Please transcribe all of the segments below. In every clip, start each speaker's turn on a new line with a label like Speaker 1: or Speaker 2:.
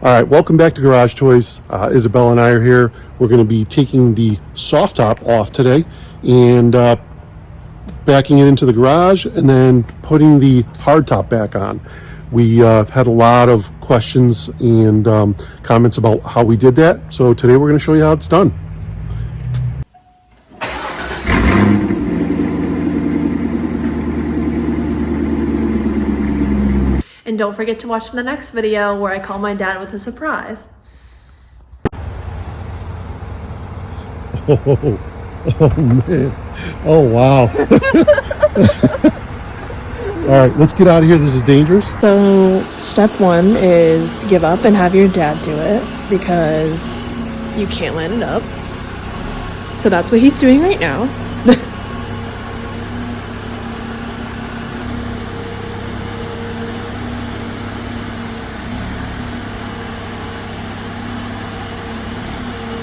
Speaker 1: All right, welcome back to Garage Toys. Isabella and I are here. We're going to be taking the soft top off today and backing it into the garage and then putting the hard top back on. We had a lot of questions and comments about how we did that. So today we're going to show you how it's done.
Speaker 2: And don't forget to watch the next video where I call my dad with a surprise.
Speaker 1: Oh man. Oh wow. All right, let's get out of here. This is dangerous.
Speaker 2: So step one is give up and have your dad do it because you can't line it up. So that's what he's doing right now.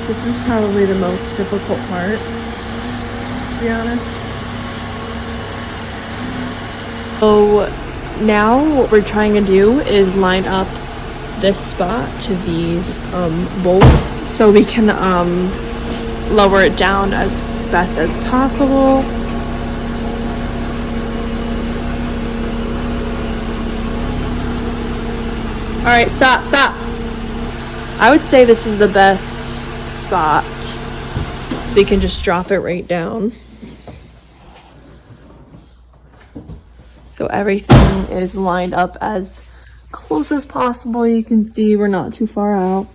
Speaker 2: This is probably the most difficult part, to be honest. So now what we're trying to do is line up this spot to these bolts so we can lower it down as best as possible. All right, stop. I would say this is the best spot so we can just drop it right down. So everything is lined up as close as possible. You can see we're not too far out.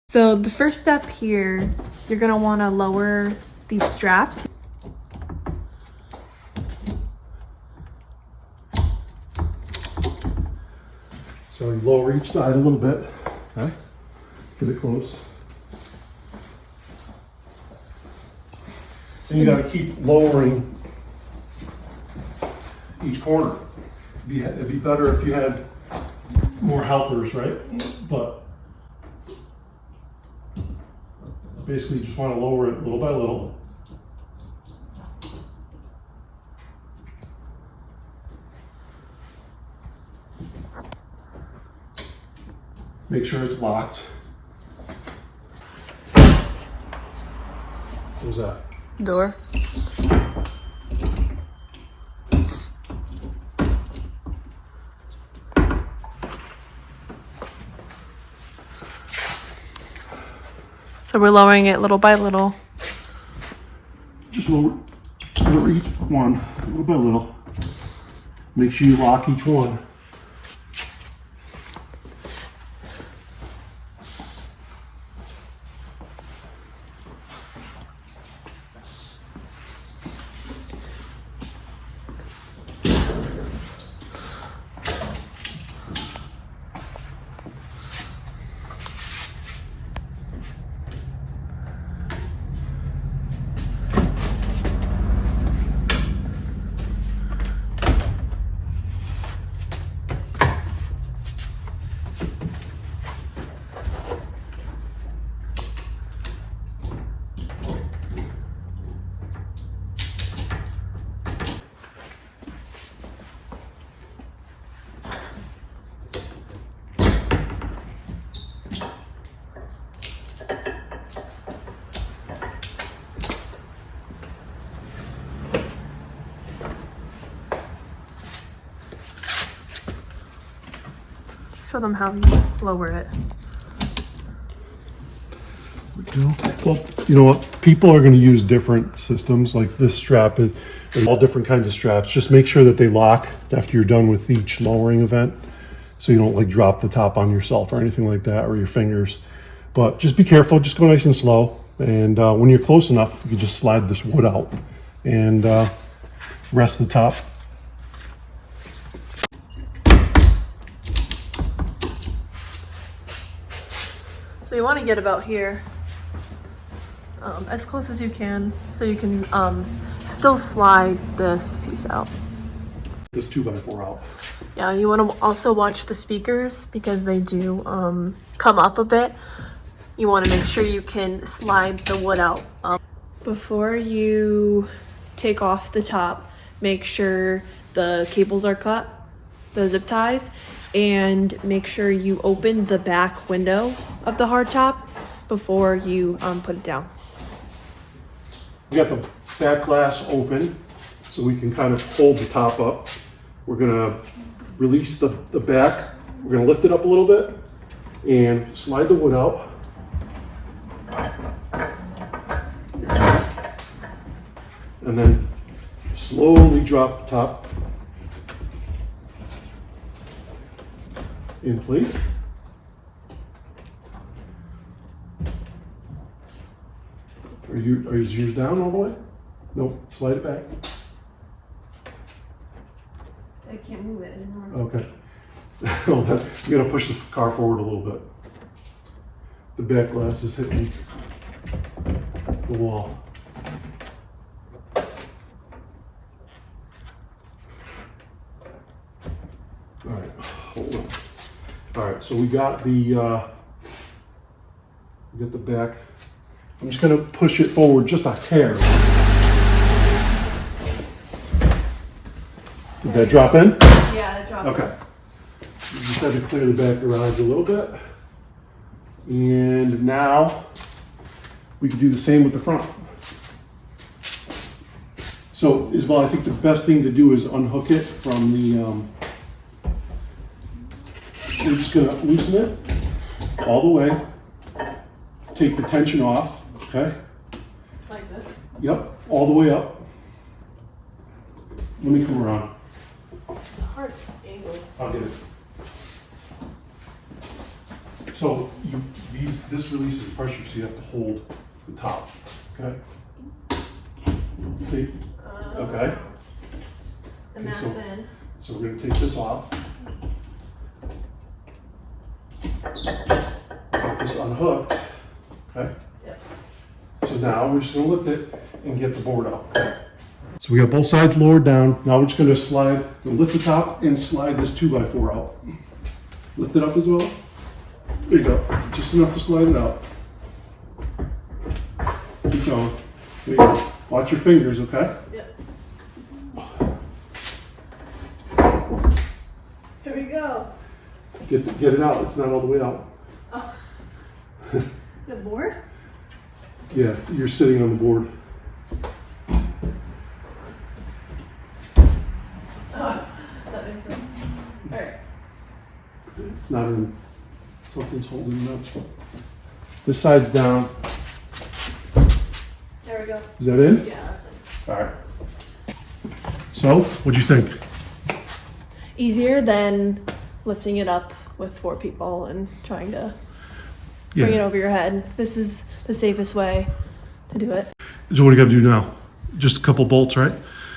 Speaker 2: So the first step here, you're gonna wanna lower these straps.
Speaker 1: So you lower each side a little bit, okay? Get it close. And you gotta keep lowering each corner. It'd be better if you had more helpers, right? But basically you just wanna lower it little by little. Make sure it's locked. What was that?
Speaker 2: Door. So we're lowering it little by little.
Speaker 1: Just lower each one little by little. Make sure you lock each one.
Speaker 2: Show them how you lower it.
Speaker 1: Well, you know what? People are going to use different systems. Like this strap is all different kinds of straps. Just make sure that they lock after you're done with each lowering event, so you don't like drop the top on yourself or anything like that, or your fingers. But just be careful. Just go nice and slow. And when you're close enough, you can just slide this wood out and rest the top.
Speaker 2: So you want to get about here, as close as you can, so you can still slide this piece out.
Speaker 1: This 2x4 out.
Speaker 2: Yeah, you want to also watch the speakers because they do come up a bit. you want to make sure you can slide the wood out. Before you take off the top, make sure the cables are cut, the zip ties, and make sure you open the back window of the hardtop before you put it down.
Speaker 1: We got the back glass open so we can kind of hold the top up. We're gonna release the back. We're gonna lift it up a little bit and slide the wood out. And then slowly drop the top in place. Are yours down all the way? Nope, slide it back.
Speaker 2: I can't move it anymore.
Speaker 1: Okay. Well, you gotta push the car forward a little bit. The back glass is hitting the wall. All right, hold on. All right, so we got the back. I'm just gonna push it forward just a hair. Did that drop in?
Speaker 2: Yeah, it dropped.
Speaker 1: Okay. You just had to clear the back garage a little bit. And now we can do the same with the front. So Isabel, I think the best thing to do is unhook it from the, we're just gonna loosen it all the way. Take the tension off, okay?
Speaker 2: Like this?
Speaker 1: Yep, all the way up. Let me come around.
Speaker 2: It's a hard angle.
Speaker 1: I'll get it. So this releases pressure, so you have to hold the top, okay? See? Okay.
Speaker 2: And that's in.
Speaker 1: So we're gonna take this off. Get this unhooked, okay?
Speaker 2: Yep.
Speaker 1: So now we're just gonna lift it and get the board out. So we got both sides lowered down. Now we're just gonna slide, we'll lift the top and slide this 2x4 out. Lift it up as well. There you go, just enough to slide it out. Keep going. There you go. Watch your fingers, okay?
Speaker 2: Yep. Here we go.
Speaker 1: Get it out, it's not all the way out.
Speaker 2: Oh. The board?
Speaker 1: Yeah, you're sitting on the board.
Speaker 2: Oh, that makes sense. All right.
Speaker 1: It's not in, something's holding it up. This side's down.
Speaker 2: There we go.
Speaker 1: Is that in?
Speaker 2: Yeah, that's it.
Speaker 1: All right. So, what'd you think?
Speaker 2: Easier than lifting it up with 4 people and trying to bring it over your head. This is the safest way to do it.
Speaker 1: So what do you gotta do now? Just a couple bolts, right?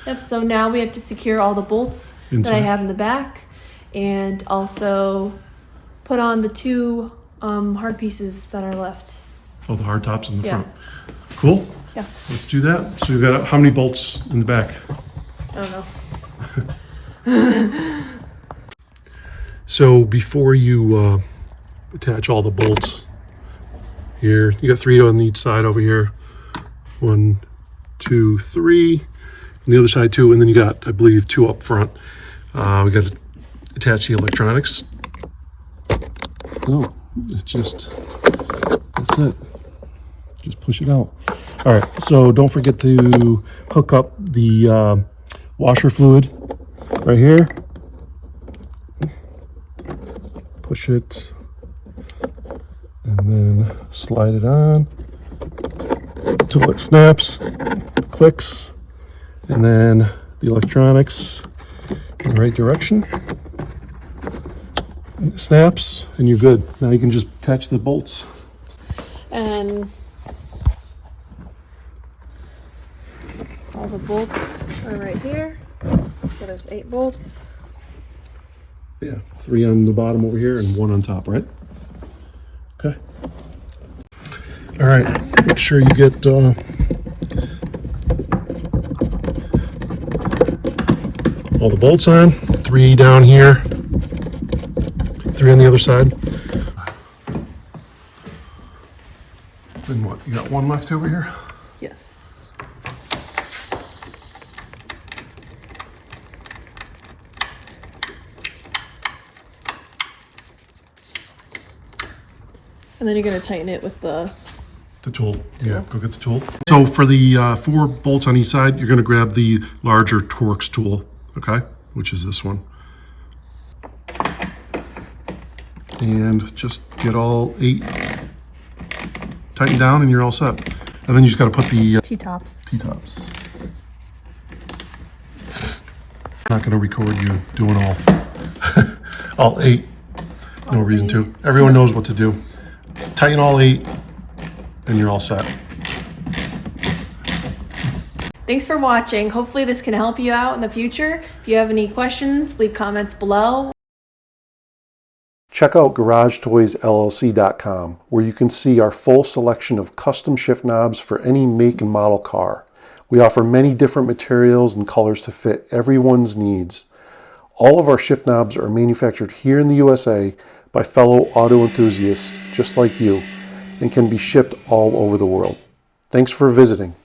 Speaker 2: Yep, so now we have to secure all the bolts that I have in the back and also put on the 2 hard pieces that are left.
Speaker 1: Oh, the hard tops in the
Speaker 2: Yeah.
Speaker 1: front. Cool.
Speaker 2: Yeah.
Speaker 1: Let's do that. So you've got how many bolts in the back?
Speaker 2: I don't know.
Speaker 1: So before you attach all the bolts here, you got 3 on each side over here. 1, 2, 3. On the other side 2, and then you got, I believe, 2 up front. We got to attach the electronics. No, that's it. Just push it out. All right, so don't forget to hook up the washer fluid right here. Push it and then slide it on until it snaps, clicks, and then the electronics in the right direction. And it snaps and you're good. Now you can just attach the bolts.
Speaker 2: And all the bolts are right here. So there's 8 bolts.
Speaker 1: Yeah, 3 on the bottom over here and 1 on top, right? Okay. All right, make sure you get all the bolts on. 3 down here, 3 on the other side. You got one left over here?
Speaker 2: Yes. And then you're going to tighten it with the
Speaker 1: tool. Yeah, go get the tool. So for the 4 bolts on each side, you're going to grab the larger Torx tool, okay? Which is this one. And just get all 8 tightened down and you're all set. And then you just got to put the
Speaker 2: T-tops.
Speaker 1: T-tops. I'm not going to record you doing all 8. No reason to. Everyone knows what to do. Tighten all 8 and you're all set.
Speaker 2: Thanks for watching. Hopefully this can help you out in the future. If you have any questions, leave comments below.
Speaker 1: Check out GarageToysLLC.com, where you can see our full selection of custom shift knobs for any make and model car. We offer many different materials and colors to fit everyone's needs. All of our shift knobs are manufactured here in the USA by fellow auto enthusiasts just like you and can be shipped all over the world. Thanks for visiting.